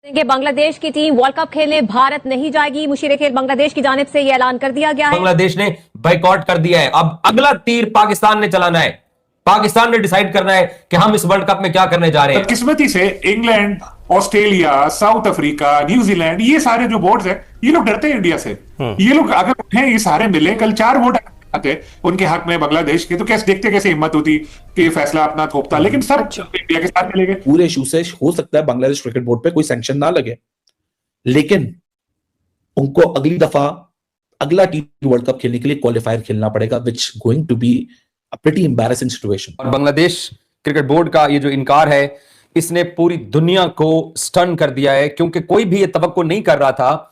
कि बांग्लादेश की team world cup खेलने भारत नहीं जाएगी। मुशीर खेल बांग्लादेश की जानिब से यह ऐलान कर दिया गया है। बांग्लादेश ने बाइकआउट कर दिया है। अब अगला तीर पाकिस्तान ने चलाना है। पाकिस्तान ने डिसाइड करना है कि हम इस वर्ल्ड कप में क्या करने जा रहे हैं। किस्मती से England, Australia, south Africa, New Zealand, ये सारे जो बोर्ड्स हैं, ये लोग डरते हैं इंडिया से। ये लोग अगर उन्हें ये सारे मिले, कल 4 वोट आते उनके हक में बांग्लादेश के, तो कैसे देखते कैसे हिम्मत होती कि ये फैसला अपना थोपता, लेकिन सब इंडिया के साथ चले गए। पूरे इशू से हो सकता है बांग्लादेश क्रिकेट बोर्ड पे कोई सैंक्शन ना लगे, लेकिन उनको अगली दफा अगला टी20 वर्ल्ड कप खेलने के लिए क्वालिफायर खेलना पड़ेगा, which going to be a pretty embarrassing situation. और बांग्लादेश क्रिकेट बोर्ड का ये जो इनकार है, इसने पूरी दुनिया को स्टन कर दिया है, क्योंकि कोई भी ये तवक्को नहीं कर रहा था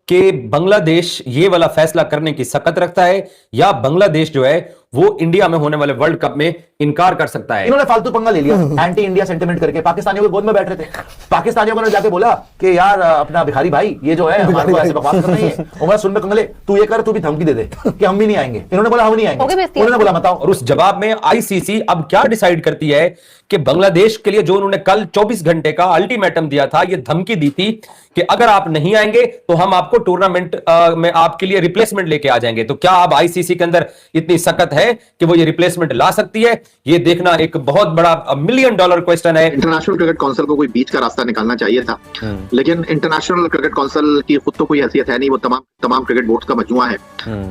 कि बांग्लादेश ये वाला फैसला करने की सकत रखता है या बांग्लादेश जो है वो इंडिया में होने वाले वर्ल्ड कप में इनकार कर सकता है। इन्होंने फालतू पंगा ले लिया एंटी इंडिया सेंटिमेंट करके, पाकिस्तानियों के गोद में बैठ रहे थे। पाकिस्तानियों ने जाके बोला कि यार अपना भिखारी भाई ये जो है हमारे को ऐसे बकवास कर रही है, उमर सुन में कंगले तू ये कर, तू भी धमकी दे दे कि हम भी नहीं आएंगे। इन्होंने बोला हम नहीं आएंगे, उन्होंने बोला बताओ। और उस जवाब में आईसीसी अब क्या डिसाइड करती है कि बांग्लादेश के लिए जो उन्होंने कल 24 घंटे का अल्टीमेटम दिया था, ये धमकी दी थी कि अगर आप नहीं आएंगे तो हम आपको टूर्नामेंट में आपके लिए रिप्लेसमेंट लेके आ जाएंगे, तो क्या अब आईसीसी के अंदर इतनी सकत है कि वो ये रिप्लेसमेंट ला सकती है? ये देखना एक बहुत बड़ा $1 मिलियन क्वेश्चन है। इंटरनेशनल क्रिकेट काउंसिल को कोई बीच का रास्ता निकालना चाहिए था, लेकिन इंटरनेशनल क्रिकेट काउंसिल की खुद तो कोई हैसियत है नहीं, वो तमाम क्रिकेट बोर्ड का मजमुआ है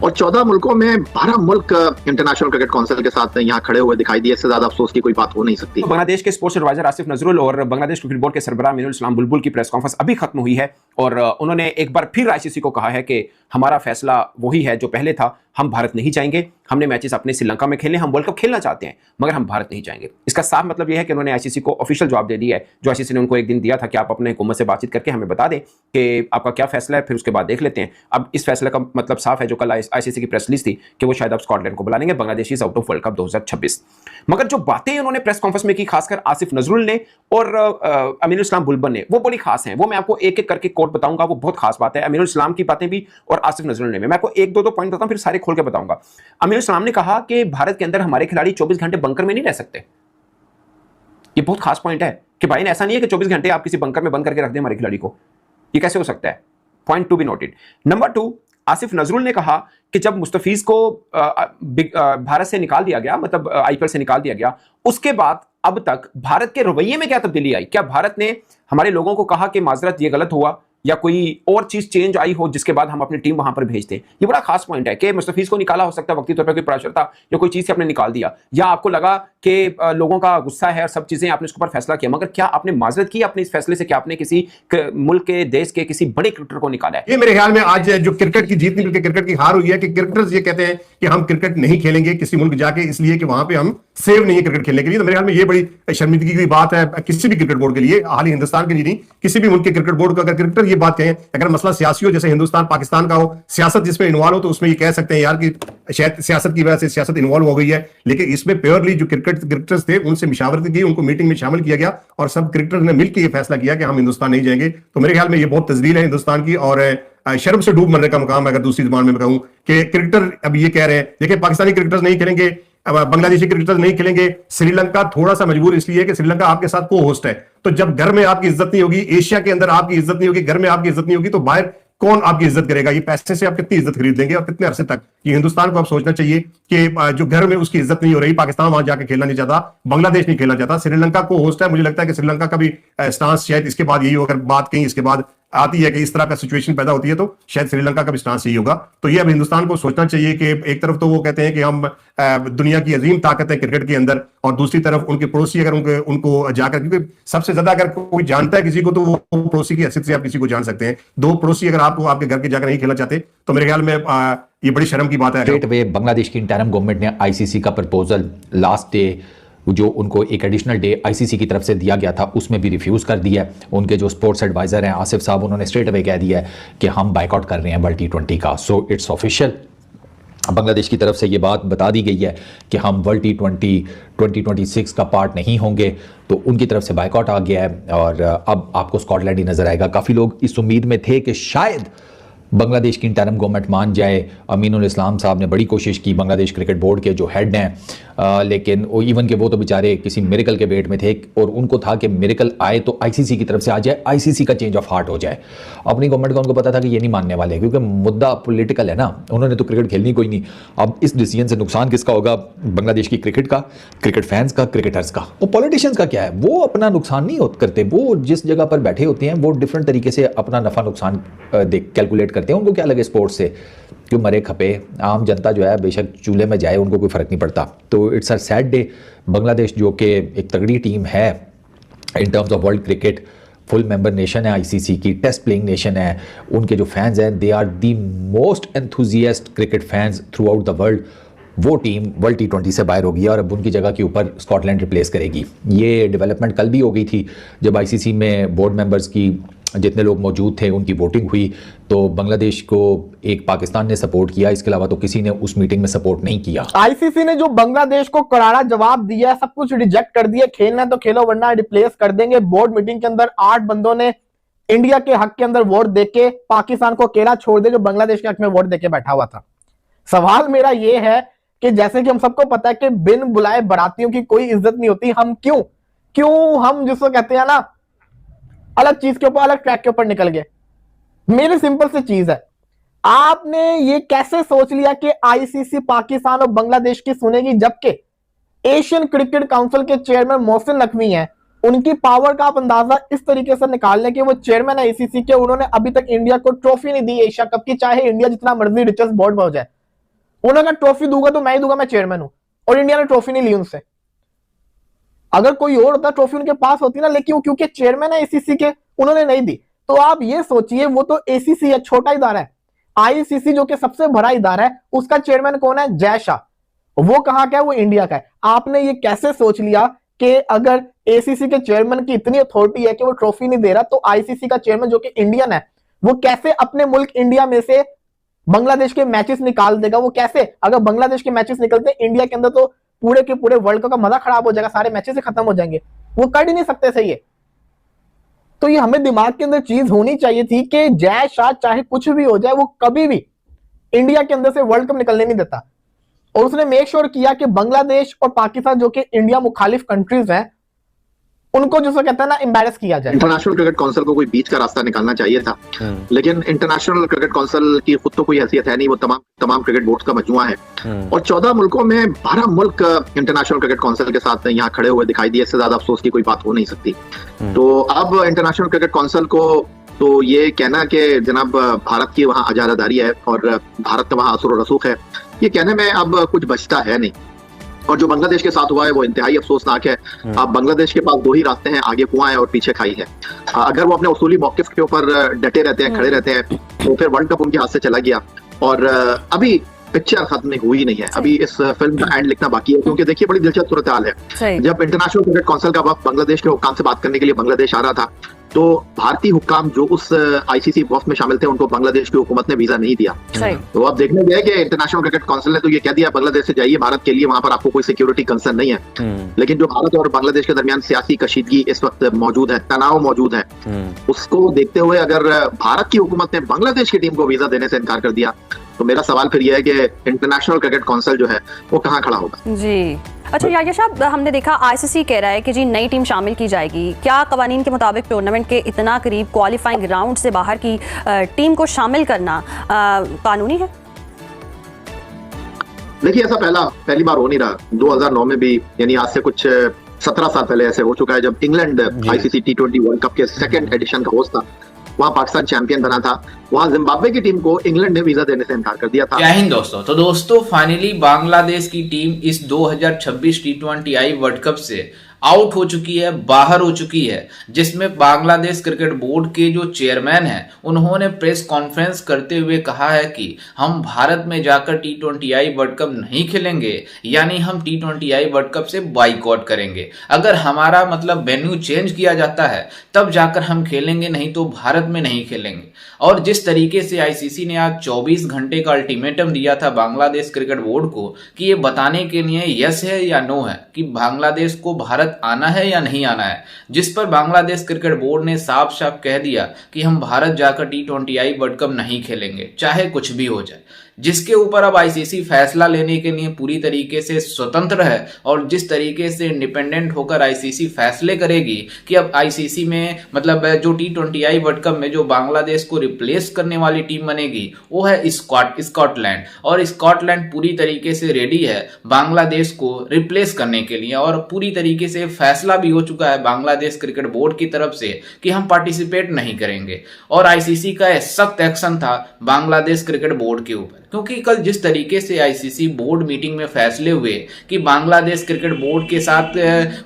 और 14 मुल्कों में 12 मुल्क इंटरनेशनल क्रिकेट काउंसिल के साथ यहाँ खड़े हुए दिखाई दिए। इससे ज्यादा अफसोस की कोई बात हो नहीं सकती। बांग्लादेश के स्पोर्ट्स एडवाइजर आसिफ नजरुल और बांग्लादेश क्रिकेट बोर्ड के सरबराह अमीनुल इस्लाम बुलबुल की प्रेस कॉन्फ्रेंस अभी खत्म हुई है और उन्होंने एक बार फिर आईसीसी को कहा है कि हमारा फैसला वही है जो पहले था, हम भारत नहीं जाएंगे। हमने मैचेस अपने श्रीलंका में खेलने, हम वर्ल्ड कप खेलना चाहते हैं, मगर हम भारत नहीं जाएंगे। इसका साफ मतलब यह है कि उन्होंने आईसीसी को ऑफिशियल जवाब दे दिया है, जो आईसीसी ने उनको एक दिन दिया था कि आप अपने हुकूमत से बातचीत करके हमें बता दें कि आपका क्या फैसला है, फिर उसके बाद देख लेते हैं। अब इस फैसले का मतलब साफ है, जो कल आईसीसी की प्रेस रिलीज थी कि वो शायद अब स्कॉटलैंड को बुला लेंगे, Bangladesh is out of world cup 2026। मगर जो बातें उन्होंने प्रेस कॉन्फ्रेंस में की, खासकर आसिफ नजरुल ने और अमीनुल इस्लाम बुलबुल ने, वो बड़ी खास हैं। वो मैं आपको एक एक करके कोट बताऊंगा, वो बहुत खास बात है। अमीनुल इस्लाम की बातें भी और आसिफ नजरुल ने, मैं आपको 1-2 पॉइंट बताऊं, फिर सारे खोल के बताऊंगा। अमीनुल इस्लाम ने कहा कि भारत के अंदर हमारे खिलाड़ी 24 घंटे बंकर में नहीं रह सकते। ये बहुत खास पॉइंट है कि भाई ऐसा नहीं है कि 24 घंटे आप किसी बंकर में बंद करके रख दें हमारे खिलाड़ी को, ये कैसे हो सकता है? Point to be noted. Number 2, Asif Nazrul ने कहा कि जब मुस्तफीज को भारत से निकाल दिया गया, मतलब आईपीएल से निकाल दिया गया, उसके बाद अब तक भारत के रवैये में क्या तब्दीली आई? क्या भारत ने हमारे लोगों को कहा कि माजरत ये गलत हुआ, या कोई और चीज चेंज आई हो जिसके बाद हम अपनी टीम वहां पर भेजते? ये बड़ा खास पॉइंट है कि मुस्तफीज को निकाला हो सकता है वक्ती तौर पर, कोई प्रेशर था या कोई चीज से आपने निकाल दिया, या आपको लगा कि लोगों का गुस्सा है और सब चीजें, आपने उसके ऊपर फैसला किया, मगर क्या आपने माजरत की अपने इस फैसले से? क्या आपने किसी मुल्क के, देश के किसी बड़े क्रिकेटर को निकाला है? ये मेरे ख्याल में आज जो क्रिकेट की जीत नहीं बल्कि क्रिकेट की हार हुई है कि क्रिकेटर्स ये कहते हैं कि हम क्रिकेट नहीं खेलेंगे किसी मुल्क जाके, इसलिए कि वहां पे हम सेव नहीं है क्रिकेट खेलने के लिए। तो मेरे ख्याल में ये बड़ी शर्मिंदगी की बात है किसी भी क्रिकेट बोर्ड के लिए, हाल ही हिंदुस्तान के लिए नहीं, किसी भी मुल्क के क्रिकेट बोर्ड को अगर क्रिकेटर ये बात कहें, अगर मसला सियासी हो, जैसे हिंदुस्तान पाकिस्तान का हो, सियासत जिसमें इन्वॉल्व हो, तो उसमें ये कह सकते हैं यार कि शायद सियासत की वजह से सियासत इन्वॉल्व हो गई है। लेकिन इसमें प्योरली जो क्रिकेटर्स थे उनसे मुशावरत की, उनको मीटिंग में शामिल किया गया और सब क्रिकेटर्स ने मिलकर ये फैसला किया कि हम हिंदुस्तान नहीं जाएंगे। तो मेरे ख्याल में ये बहुत तजलील है हिंदुस्तान की और शर्म से डूब मरने का मुकाम है। अगर दूसरी जुबान में कहूं कि क्रिकेटर अब ये कह रहे हैं, देखिए पाकिस्तानी क्रिकेटर्स नहीं खेलेंगे, बांग्लादेशी क्रिकेटर्स नहीं खेलेंगे, श्रीलंका थोड़ा सा मजबूर इसलिए है कि श्रीलंका आपके साथ को होस्ट है। तो जब घर में आपकी इज्जत नहीं होगी, एशिया के अंदर आपकी इज्जत नहीं होगी, घर में आपकी इज्जत नहीं होगी, तो बाहर कौन आपकी इज्जत करेगा? ये पैसे से आप कितनी इज्जत खरीद देंगे और कितने अरसे तक? ये हिंदुस्तान को अब सोचना चाहिए कि जो घर में उसकी इज्जत नहीं हो रही, पाकिस्तान वहां जाके खेलना नहीं चाहता, बांग्लादेश नहीं खेलना चाहता, श्रीलंका को होस्ट है। मुझे लगता है कि श्रीलंका का भी स्टांस शायद इसके बाद यही हो, अगर बात कहीं इसके बाद आती है कि इस तरह का सिचुएशन पैदा होती है तो शायद श्रीलंका का भी स्टांस यही होगा। तो ये अब हिंदुस्तान को सोचना चाहिए कि एक तरफ तो वो कहते हैं कि हम दुनिया की अजीम ताकत है क्रिकेट के अंदर, और दूसरी तरफ उनके पड़ोसी अगर उनको जाकर, क्योंकि सबसे ज्यादा अगर कोई जानता है किसी को तो वो पड़ोसी की हैसियत से आप किसी को जान सकते हैं। 2 पड़ोसी अगर आपको आपके घर के जाकर नहीं खेलना चाहते तो मेरे ख्याल में ये बड़ी शर्म की बात है। स्ट्रेट अवे बांग्लादेश की इंटरिम गवर्नमेंट ने आईसीसी का प्रपोजल लास्ट डे, जो उनको एक एडिशनल डे आईसीसी की तरफ से दिया गया था, उसमें भी रिफ्यूज़ कर दिया है। उनके जो स्पोर्ट्स एडवाइज़र हैं आसिफ साहब, उन्होंने स्ट्रेट अवे कह दिया है कि हम बाइकआउट कर रहे हैं वर्ल्ड T20 का। सो इट्स ऑफिशियल, बांग्लादेश की तरफ से ये बात बता दी गई है कि हम वर्ल्ड T20 2026 का पार्ट नहीं होंगे, तो उनकी तरफ से बाइकआउट आ गया है और अब आपको स्कॉटलैंड ही नज़र आएगा। काफ़ी लोग इस उम्मीद में थे कि शायद बांग्लादेश की इंटरिम गवर्नमेंट मान जाए। अमीनुल इस्लाम साहब ने बड़ी कोशिश की, बांग्लादेश क्रिकेट बोर्ड के जो हेड हैं लेकिन वो इवन के वो तो बेचारे किसी मिरेकल के वेट में थे और उनको था कि मिरेकल आए तो आईसीसी की तरफ से आ जाए, आईसीसी का चेंज ऑफ हार्ट हो जाए। अपनी गवर्नमेंट का उनको पता था कि ये नहीं मानने वाले, क्योंकि मुद्दा पॉलिटिकल है ना, उन्होंने तो क्रिकेट खेलनी कोई नहीं। अब इस डिसीजन से नुकसान किसका होगा? बांग्लादेश की क्रिकेट का, क्रिकेट फैंस का, क्रिकेटर्स का। वो पॉलिटिशियंस का क्या है, वो अपना नुकसान नहीं करते, वो जिस जगह पर बैठे होते हैं वो डिफरेंट तरीके से अपना नफा नुकसान कैलकुलेट करते हैं। उनको क्या लगे स्पोर्ट्स से, क्यों मरे खपे, आम जनता जो है बेशक चूल्हे में जाए, उनको कोई फर्क नहीं पड़ता। तो it's a sad day. Bangladesh जो कि एक तगड़ी टीम है in terms of world cricket, full member nation है आईसीसी की, टेस्ट प्लेइंग नेशन है, उनके जो फैंस हैं they are the most enthusiast cricket fans throughout the world. वो टीम वर्ल्ड T20 से बाहर हो गई है और अब उनकी जगह के ऊपर स्कॉटलैंड रिप्लेस करेगी। ये डेवलपमेंट कल भी हो गई थी जब आईसीसी में बोर्ड मेंबर्स की जितने लोग मौजूद थे उनकी वोटिंग हुई, तो बांग्लादेश को एक पाकिस्तान ने सपोर्ट किया, इसके अलावा तो किसी ने उस मीटिंग में सपोर्ट नहीं किया। आईसीसी ने जो बांग्लादेश को करारा जवाब दिया, सब कुछ रिजेक्ट कर दिया, खेलना है तो खेलो वरना रिप्लेस कर देंगे। बोर्ड मीटिंग के अंदर 8 बंदों ने इंडिया के हक के अंदर वोट देके पाकिस्तान को अकेला छोड़ दे जो बांग्लादेश के हक में वोट देके बैठा हुआ था। सवाल मेरा यह है कि जैसे कि हम सबको पता है कि बिन बुलाए बारातियों की कोई इज्जत नहीं होती, हम क्यों हम जिसको कहते हैं ना अलग चीज के ऊपर, अलग ट्रैक के ऊपर निकल गए। मेरी सिंपल सी चीज है, आपने ये कैसे सोच लिया कि आईसीसी पाकिस्तान और बांग्लादेश की सुनेगी, जबकि एशियन क्रिकेट काउंसिल के चेयरमैन मोहसिन नकवी हैं, उनकी पावर का आप अंदाजा इस तरीके से निकाल लें कि वो चेयरमैन है आईसीसी के, उन्होंने अभी तक इंडिया को ट्रॉफी नहीं दी एशिया कप की, चाहे इंडिया जितना मर्जी रिचेस्ट बोर्ड में हो जाए। उन्होंने ट्रॉफी दूंगा तो मैं ही दूंगा, मैं चेयरमैन हूं, और इंडिया ने ट्रॉफी नहीं ली उनसे। अगर कोई और होता ट्रॉफी उनके पास होती ना, लेकिन क्योंकि चेयरमैन है एसीसी के, उन्होंने नहीं दी। तो आप ये सोचिए, वो तो एसीसी है, छोटा इदारा है। आईसीसी जो कि सबसे बड़ा इदारा है, उसका चेयरमैन कौन है? जय शाह। वो कहां का है? वो इंडिया का है। आपने ये कैसे सोच लिया कि अगर एसीसी के चेयरमैन की इतनी अथॉरिटी है कि वो ट्रॉफी नहीं दे रहा, तो आईसीसी का चेयरमैन जो कि इंडियन है, वो कैसे अपने मुल्क इंडिया में से बांग्लादेश के मैचेस निकाल देगा? वो कैसे? अगर बांग्लादेश के मैचेस निकलते इंडिया के अंदर तो पूरे के पूरे वर्ल्ड कप का मजा खराब हो जाएगा, सारे मैचेस खत्म हो जाएंगे। वो कर ही नहीं सकते सही है। तो ये हमें दिमाग के अंदर चीज होनी चाहिए थी कि जय शाह चाहे कुछ भी हो जाए, वो कभी भी इंडिया के अंदर से वर्ल्ड कप निकलने नहीं देता। और उसने मेक श्योर किया कि बांग्लादेश और पाकिस्तान जो कि इंडिया मुखालिफ कंट्रीज हैं, उनको जो कहता है ना एम्बैरस किया जाए। इंटरनेशनल क्रिकेट काउंसिल को कोई बीच का रास्ता निकालना चाहिए था, लेकिन इंटरनेशनल क्रिकेट काउंसिल की खुद तो कोई हैसियत है नहीं, वो तमाम क्रिकेट बोर्ड का मजमुआ है और 14 मुल्कों में 12 मुल्क इंटरनेशनल क्रिकेट काउंसिल के साथ यहाँ खड़े हुए दिखाई दिए। इससे ज्यादा अफसोस की कोई बात हो नहीं सकती। तो अब इंटरनेशनल क्रिकेट काउंसिल को तो ये कहना कि जनाब भारत की वहाँ इजारादारी है और भारत वहाँ असर रसूख है, ये कहने में अब कुछ बचता है नहीं। और जो बांग्लादेश के साथ हुआ है वो इंतहाई अफसोसनाक है। अब बांग्लादेश के पास 2 ही रास्ते हैं, आगे कुआं है और पीछे खाई है। अगर वो अपने उसूली मौकिफ के ऊपर डटे रहते हैं, खड़े रहते हैं, तो फिर वर्ल्ड कप उनके हाथ से चला गया। और अभी पिक्चर खत्म हुई नहीं है, अभी इस फिल्म का एंड लिखना बाकी है। क्योंकि देखिए बड़ी दिलचस्प सूरत हाल है, जब इंटरनेशनल क्रिकेट काउंसिल का वक्त बांग्लादेश के हुक्काम से बात करने के लिए बांग्लादेश आ रहा था, तो भारतीय हुक्काम जो उस आईसीसी बॉक्स में शामिल थे, उनको बांग्लादेश की हुकूमत ने वीजा नहीं दिया। तो अब देखने गया कि इंटरनेशनल क्रिकेट काउंसिल ने तो ये कह दिया बांग्लादेश से जाइए भारत के लिए, वहां पर आपको कोई सिक्योरिटी कंसर्न नहीं है। लेकिन जो भारत और बांग्लादेश के दरमियान सियासी कशीदगी इस वक्त मौजूद है, तनाव मौजूद है, उसको देखते हुए अगर भारत की हुकूमत ने बांग्लादेश की टीम को वीजा देने से इनकार कर दिया, तो मेरा सवाल फिर यह है कि इंटरनेशनल क्रिकेट काउंसिल जो है वो कहाँ खड़ा होगा। जी अच्छा याया साहब, हमने देखा आईसीसी कह रहा है कि जी नई टीम शामिल की जाएगी। क्या कवानीन के मुताबिक टूर्नामेंट के इतना करीब क्वालिफाइंग राउंड से बाहर की टीम को शामिल करना कानूनी है? देखिए ऐसा पहली बार हो नहीं रहा। 2009 में भी, यानी आज से कुछ 17 साल पहले ऐसे हो चुका है, जब England ICC T20 world cup के 2nd एडिशन का होस्ट था, वहां पाकिस्तान चैंपियन बना था। वहां जिम्बाब्वे की टीम को इंग्लैंड ने वीजा देने से इनकार कर दिया था। जय हिंद दोस्तों। तो दोस्तों फाइनली बांग्लादेश की टीम इस 2026 T20I वर्ल्ड कप से आउट हो चुकी है, बाहर हो चुकी है, जिसमें बांग्लादेश क्रिकेट बोर्ड के जो चेयरमैन हैं उन्होंने प्रेस कॉन्फ्रेंस करते हुए कहा है कि हम भारत में जाकर T20I वर्ल्ड कप नहीं खेलेंगे, यानी हम T20I वर्ल्ड कप से बाइकआउट करेंगे। अगर हमारा मतलब वेन्यू चेंज किया जाता है तब जाकर हम खेलेंगे, नहीं तो भारत में नहीं खेलेंगे। और जिस तरीके से आईसीसी ने आज 24 घंटे का अल्टीमेटम दिया था बांग्लादेश क्रिकेट बोर्ड को कि ये बताने के लिए यस है या नो है कि बांग्लादेश को भारत भारत आना है या नहीं आना है, जिस पर बांग्लादेश क्रिकेट बोर्ड ने साफ साफ कह दिया कि हम भारत जाकर T20I वर्ल्ड कप नहीं खेलेंगे, चाहे कुछ भी हो जाए। जिसके ऊपर अब आईसीसी फैसला लेने के लिए पूरी तरीके से स्वतंत्र है और जिस तरीके से इंडिपेंडेंट होकर आईसीसी फैसले करेगी कि अब आईसीसी में मतलब जो T20I वर्ल्ड कप में जो बांग्लादेश को रिप्लेस करने वाली टीम बनेगी वो है स्कॉटलैंड, और स्कॉटलैंड पूरी तरीके से रेडी है बांग्लादेश को रिप्लेस करने के लिए, और पूरी तरीके से फैसला भी हो चुका है बांग्लादेश क्रिकेट बोर्ड की तरफ से कि हम पार्टिसिपेट नहीं करेंगे। और आईसीसी का सख्त एक्शन था बांग्लादेश क्रिकेट बोर्ड के ऊपर, क्योंकि कल जिस तरीके से आईसीसी बोर्ड मीटिंग में फैसले हुए कि बांग्लादेश क्रिकेट बोर्ड के साथ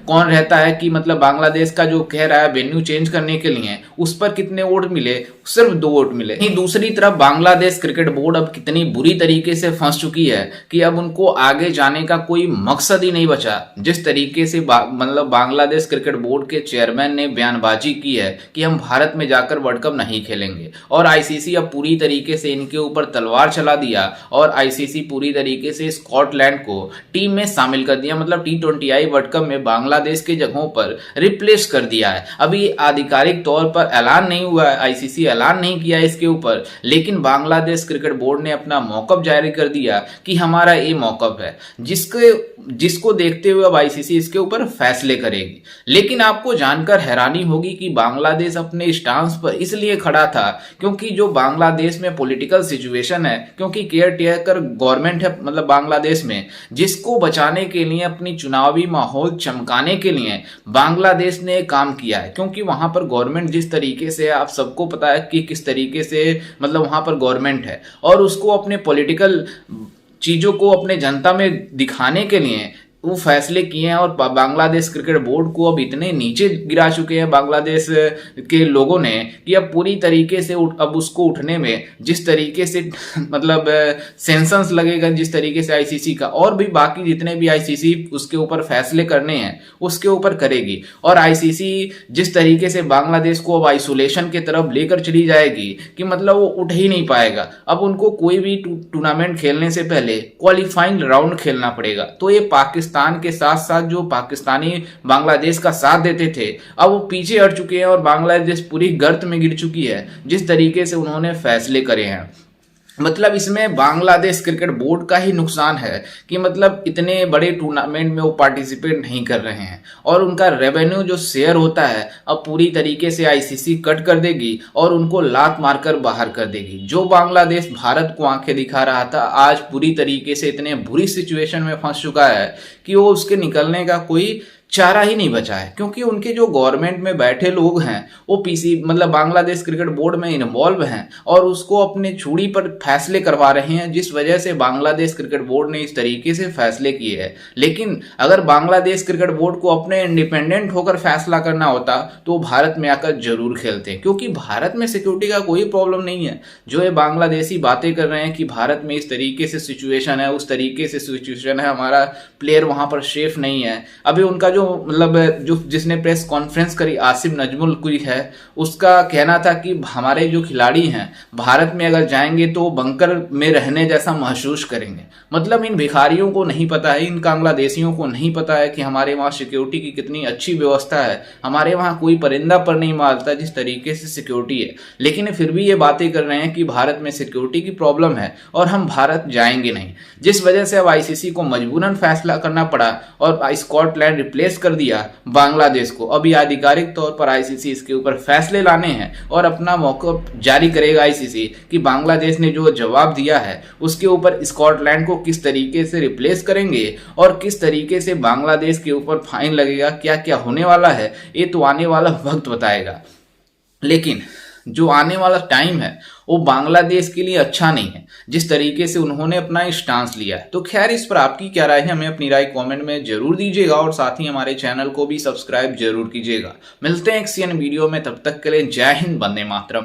कौन रहता है, कि मतलब बांग्लादेश का जो कह रहा है वेन्यू चेंज करने के लिए, उस पर कितने वोट मिले, सिर्फ 2 वोट मिले। दूसरी तरफ बांग्लादेश क्रिकेट बोर्ड अब कितनी बुरी तरीके से फंस चुकी है कि अब उनको आगे जाने का कोई मकसद ही नहीं बचा। जिस तरीके से मतलब बांग्लादेश क्रिकेट बोर्ड के चेयरमैन ने बयानबाजी की है कि हम भारत में जाकर वर्ल्ड कप नहीं खेलेंगे, और आईसीसी अब पूरी तरीके से इनके ऊपर तलवार चला दिया और आईसीसी पूरी तरीके से स्कॉटलैंड को टीम में शामिल कर दिया, मतलब T20I वर्ल्ड कप में बांग्लादेश के जगहों पर रिप्लेस कर दिया है। अभी आधिकारिक तौर पर ऐलान नहीं हुआ है, आईसीसी ऐलान नहीं किया है इसके ऊपर, लेकिन बांग्लादेश क्रिकेट बोर्ड ने अपना मौकफ जारी कर दिया कि हमारा ये मौकफ है, जिसको देखते हुए अब आईसीसी इसके ऊपर फैसले करेगी। लेकिन आपको जानकर हैरानी होगी कि बांग्लादेश अपने स्टांस पर इसलिए खड़ा था क्योंकि जो बांग्लादेश में पॉलिटिकल सिचुएशन है, क्योंकि केयर टेकर गवर्नमेंट है मतलब बांग्लादेश में, जिसको बचाने के लिए अपनी चुनावी माहौल चमकाने के लिए बांग्लादेश ने काम किया है। क्योंकि वहां पर गवर्नमेंट जिस तरीके से, आप सबको पता है कि किस तरीके से मतलब वहां पर गवर्नमेंट है, और उसको अपने पॉलिटिकल चीजों को अपने जनता में दिखाने के लिए वो फैसले किए हैं। और बांग्लादेश क्रिकेट बोर्ड को अब इतने नीचे गिरा चुके हैं बांग्लादेश के लोगों ने कि अब पूरी तरीके से अब उसको उठने में जिस तरीके से मतलब सेंसस लगेगा, जिस तरीके से आईसीसी का और भी बाकी जितने भी आईसीसी उसके ऊपर फैसले करने हैं उसके ऊपर करेगी। और आईसीसी जिस तरीके से बांग्लादेश को अब आइसोलेशन की तरफ लेकर चली जाएगी कि मतलब वो उठ ही नहीं पाएगा। अब उनको कोई भी टूर्नामेंट खेलने से पहले क्वालिफाइंग राउंड खेलना पड़ेगा। तो ये पाकिस्तान के साथ साथ जो पाकिस्तानी बांग्लादेश का साथ देते थे, अब वो पीछे हट चुके हैं और बांग्लादेश पूरी गर्त में गिर चुकी है जिस तरीके से उन्होंने फैसले करे हैं। मतलब इसमें बांग्लादेश क्रिकेट बोर्ड का ही नुकसान है कि मतलब इतने बड़े टूर्नामेंट में वो पार्टिसिपेट नहीं कर रहे हैं, और उनका रेवेन्यू जो शेयर होता है अब पूरी तरीके से आईसीसी कट कर देगी और उनको लात मारकर बाहर कर देगी। जो बांग्लादेश भारत को आंखें दिखा रहा था, आज पूरी तरीके से इतने बुरी सिचुएशन में फंस चुका है कि वो उसके निकलने का कोई चारा ही नहीं बचा है। क्योंकि उनके जो गवर्नमेंट में बैठे लोग हैं वो पीसी मतलब बांग्लादेश क्रिकेट बोर्ड में इन्वॉल्व हैं और उसको अपने छुरी पर फैसले करवा रहे हैं, जिस वजह से बांग्लादेश क्रिकेट बोर्ड ने इस तरीके से फैसले किए हैं। लेकिन अगर बांग्लादेश क्रिकेट बोर्ड को अपने इंडिपेंडेंट होकर फैसला करना होता तो भारत में आकर जरूर खेलते, क्योंकि भारत में सिक्योरिटी का कोई प्रॉब्लम नहीं है। जो ये बांग्लादेशी बातें कर रहे हैं कि भारत में इस तरीके से सिचुएशन है, उस तरीके से सिचुएशन है, हमारा प्लेयर वहां पर सेफ नहीं है। अभी उनका जो मतलब जो जिसने प्रेस कॉन्फ्रेंस करी आसिफ नजमुल कोई है, उसका कहना था कि हमारे जो खिलाड़ी हैं भारत में अगर जाएंगे तो बंकर में रहने जैसा महसूस करेंगे। मतलब इन भिखारियों को नहीं पता है, इन बांग्लादेशियों को नहीं पता है कि हमारे वहाँ सिक्योरिटी की कितनी अच्छी व्यवस्था है। हमारे वहाँ कोई परिंदा पर नहीं मारता जिस तरीके से सिक्योरिटी है, लेकिन फिर भी ये बातें कर रहे हैं कि भारत में सिक्योरिटी की प्रॉब्लम है और हम भारत जाएंगे नहीं, जिस वजह से अब आईसीसी को मजबूरन फैसला करना पड़ा और स्कॉटलैंड रिप्लेस कर दिया बांग्लादेश को। अभी आधिकारिक तौर पर आईसीसी इसके ऊपर फैसले लाने हैं और अपना मौक़िफ़ जारी करेगा आईसीसी कि बांग्लादेश ने जो जवाब दिया है उसके ऊपर स्कॉटलैंड को किस तरीके से रिप्लेस करेंगे और किस तरीके से बांग्लादेश के ऊपर फाइन लगेगा, क्या क्या होने वाला है ये तो आने वाला वक्त बताएगा। लेकिन जो आने वाला टाइम है वो बांग्लादेश के लिए अच्छा नहीं है, जिस तरीके से उन्होंने अपना स्टांस लिया है। तो खैर इस पर आपकी क्या राय है, हमें अपनी राय कमेंट में जरूर दीजिएगा और साथ ही हमारे चैनल को भी सब्सक्राइब जरूर कीजिएगा। मिलते हैं एक वीडियो में, तब तक के लिए जय हिंद, वंदे मातरम।